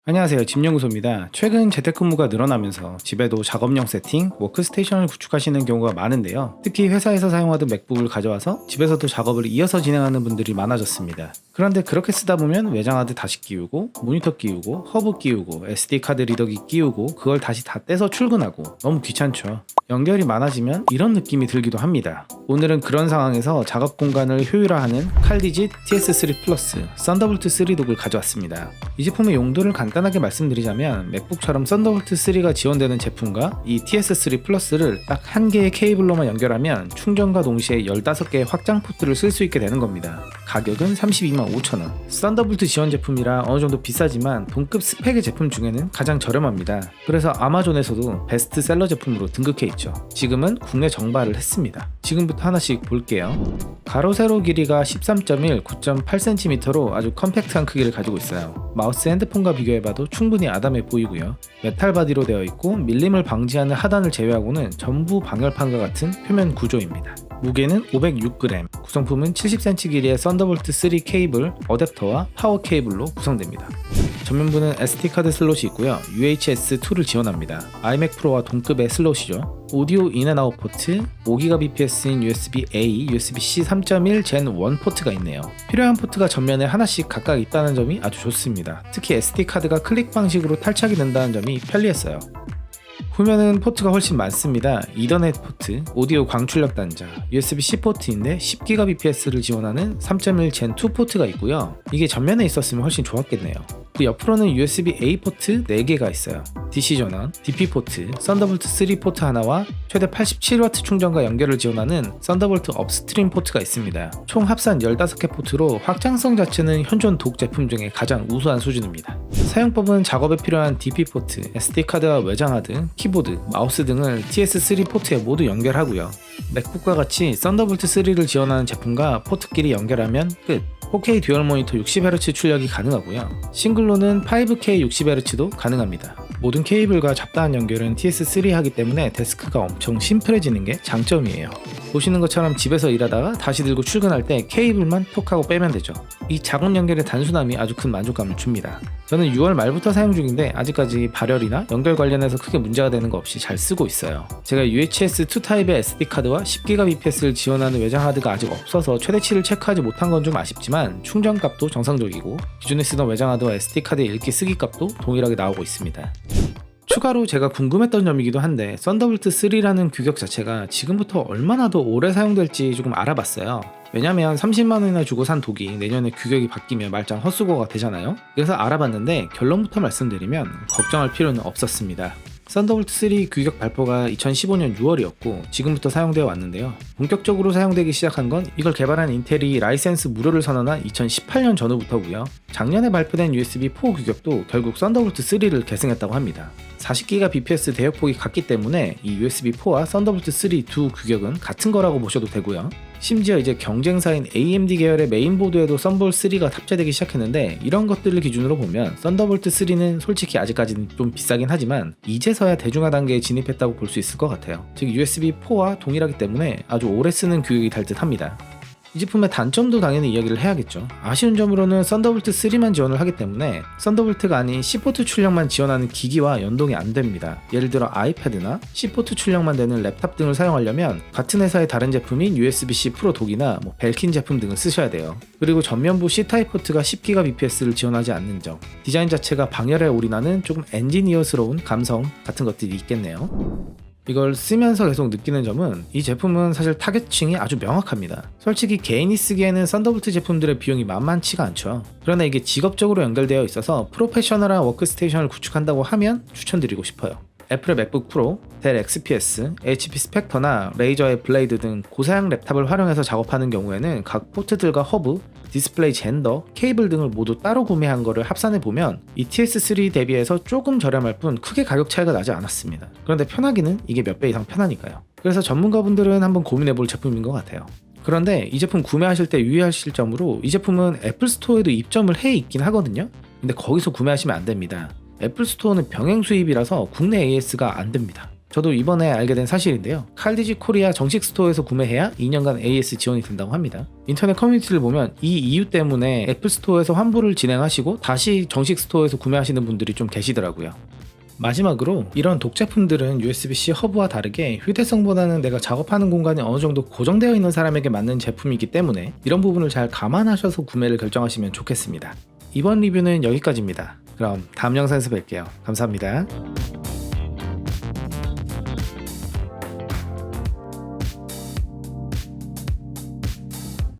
안녕하세요, 집연구소입니다. 최근 재택근무가 늘어나면서 집에도 작업용 세팅, 워크스테이션을 구축하시는 경우가 많은데요. 특히 회사에서 사용하던 맥북을 가져와서 집에서도 작업을 이어서 진행하는 분들이 많아졌습니다. 그런데 그렇게 쓰다 보면 외장하드 다시 끼우고, 모니터 끼우고, 허브 끼우고, SD카드 리더기 끼우고, 그걸 다시 다 떼서 출근하고, 너무 귀찮죠. 연결이 많아지면 이런 느낌이 들기도 합니다. 오늘은 그런 상황에서 작업 공간을 효율화하는 칼디짓 TS3 플러스 썬더볼트 3 독을 가져왔습니다. 이 제품의 용도를 간단하게 말씀드리자면, 맥북처럼 썬더볼트 3가 지원되는 제품과 이 TS3 플러스를 딱 한 개의 케이블로만 연결하면 충전과 동시에 15개의 확장 포트를 쓸 수 있게 되는 겁니다. 가격은 325,000원. 썬더볼트 지원 제품이라 어느 정도 비싸지만 동급 스펙의 제품 중에는 가장 저렴합니다. 그래서 아마존에서도 베스트셀러 제품으로 등극해 있죠. 지금은 국내 정발을 했습니다. 지금부터 하나씩 볼게요. 가로 세로 길이가 13.1, 9.8cm로 아주 컴팩트한 크기를 가지고 있어요. 마우스 핸드폰과 비교해봐도 충분히 아담해 보이고요. 메탈 바디로 되어 있고 밀림을 방지하는 하단을 제외하고는 전부 방열판과 같은 표면 구조입니다. 무게는 506g, 구성품은 70cm 길이의 썬더볼트 3 케이블, 어댑터와 파워 케이블로 구성됩니다. 전면부는 SD카드 슬롯이 있고요. UHS-2를 지원합니다. iMac 프로와 동급의 슬롯이죠. 오디오 인앤아웃 포트, 5GBps인 USB-A, USB-C 3.1 Gen 1 포트가 있네요. 필요한 포트가 전면에 하나씩 각각 있다는 점이 아주 좋습니다. 특히 SD카드가 클릭 방식으로 탈착이 된다는 점이 편리했어요. 후면은 포트가 훨씬 많습니다. 이더넷 포트, 오디오 광출력 단자, USB-C 포트인데 10GBps를 지원하는 3.1 Gen 2 포트가 있고요. 이게 전면에 있었으면 훨씬 좋았겠네요. 그 옆으로는 USB-A 포트 4개가 있어요. DC 전원, DP 포트, 썬더볼트 3 포트 하나와 최대 87W 충전과 연결을 지원하는 썬더볼트 업스트림 포트가 있습니다. 총 합산 15개 포트로 확장성 자체는 현존 독 제품 중에 가장 우수한 수준입니다. 사용법은 작업에 필요한 DP 포트, SD카드와 외장하드, 키보드, 마우스 등을 TS3 포트에 모두 연결하고요. 맥북과 같이 썬더볼트 3를 지원하는 제품과 포트끼리 연결하면 끝! 4K 듀얼 모니터 60Hz 출력이 가능하고요. 싱글로는 5K 60Hz도 가능합니다. 모든 케이블과 잡다한 연결은 TS3 하기 때문에 데스크가 엄청 심플해지는 게 장점이에요. 보시는 것처럼 집에서 일하다가 다시 들고 출근할 때 케이블만 톡 하고 빼면 되죠. 이 작업 연결의 단순함이 아주 큰 만족감을 줍니다. 저는 6월 말부터 사용 중인데 아직까지 발열이나 연결 관련해서 크게 문제가 되는 거 없이 잘 쓰고 있어요. 제가 UHS-2 타입의 SD카드와 10GBps를 지원하는 외장 하드가 아직 없어서 최대치를 체크하지 못한 건 좀 아쉽지만 충전값도 정상적이고 기존에 쓰던 외장 하드와 SD카드의 읽기 쓰기 값도 동일하게 나오고 있습니다. 추가로 제가 궁금했던 점이기도 한데 썬더볼트 3라는 규격 자체가 지금부터 얼마나 더 오래 사용될지 조금 알아봤어요. 왜냐면 30만원이나 주고 산 독이 내년에 규격이 바뀌면 말짱 헛수고가 되잖아요. 그래서 알아봤는데 결론부터 말씀드리면 걱정할 필요는 없었습니다. 썬더볼트 3 규격 발표가 2015년 6월이었고 지금부터 사용되어 왔는데요. 본격적으로 사용되기 시작한 건 이걸 개발한 인텔이 라이센스 무료를 선언한 2018년 전후부터고요. 작년에 발표된 USB4 규격도 결국 썬더볼트 3를 계승했다고 합니다. 40GBps 대역폭이 같기 때문에 이 USB4와 썬더볼트 3 두 규격은 같은 거라고 보셔도 되고요. 심지어 이제 경쟁사인 AMD 계열의 메인보드에도 썬볼 3가 탑재되기 시작했는데 이런 것들을 기준으로 보면 썬더볼트 3는 솔직히 아직까지는 좀 비싸긴 하지만 이제서야 대중화 단계에 진입했다고 볼 수 있을 것 같아요. 즉 USB4와 동일하기 때문에 아주 오래 쓰는 규격이 될 듯 합니다. 이 제품의 단점도 당연히 이야기를 해야겠죠. 아쉬운 점으로는 썬더볼트 3만 지원을 하기 때문에 썬더볼트가 아닌 C포트 출력만 지원하는 기기와 연동이 안 됩니다. 예를 들어 아이패드나 C포트 출력만 되는 랩탑 등을 사용하려면 같은 회사의 다른 제품인 USB-C 프로 독이나 벨킨 제품 등을 쓰셔야 돼요. 그리고 전면부 C타입 포트가 10GBps를 지원하지 않는 점, 디자인 자체가 방열에 올인하는 조금 엔지니어스러운 감성 같은 것들이 있겠네요. 이걸 쓰면서 계속 느끼는 점은 이 제품은 사실 타겟층이 아주 명확합니다. 솔직히 개인이 쓰기에는 썬더볼트 제품들의 비용이 만만치가 않죠. 그러나 이게 직업적으로 연결되어 있어서 프로페셔널한 워크스테이션을 구축한다고 하면 추천드리고 싶어요. 애플의 맥북 프로, 델 XPS, HP 스펙터나 레이저의 블레이드 등 고사양 랩탑을 활용해서 작업하는 경우에는 각 포트들과 허브, 디스플레이 젠더, 케이블 등을 모두 따로 구매한 거를 합산해보면 이 TS3 대비해서 조금 저렴할 뿐 크게 가격 차이가 나지 않았습니다. 그런데 편하기는 이게 몇 배 이상 편하니까요. 그래서 전문가분들은 한번 고민해볼 제품인 것 같아요. 그런데 이 제품 구매하실 때 유의하실 점으로 이 제품은 애플 스토어에도 입점을 해 있긴 하거든요. 근데 거기서 구매하시면 안 됩니다. 애플 스토어는 병행 수입이라서 국내 AS가 안 됩니다. 저도 이번에 알게 된 사실인데요. 칼디지 코리아 정식 스토어에서 구매해야 2년간 AS 지원이 된다고 합니다. 인터넷 커뮤니티를 보면 이 이유 때문에 애플 스토어에서 환불을 진행하시고 다시 정식 스토어에서 구매하시는 분들이 좀 계시더라고요. 마지막으로 이런 독제품들은 USB-C 허브와 다르게 휴대성보다는 내가 작업하는 공간이 어느 정도 고정되어 있는 사람에게 맞는 제품이기 때문에 이런 부분을 잘 감안하셔서 구매를 결정하시면 좋겠습니다. 이번 리뷰는 여기까지입니다. 그럼 다음 영상에서 뵐게요. 감사합니다.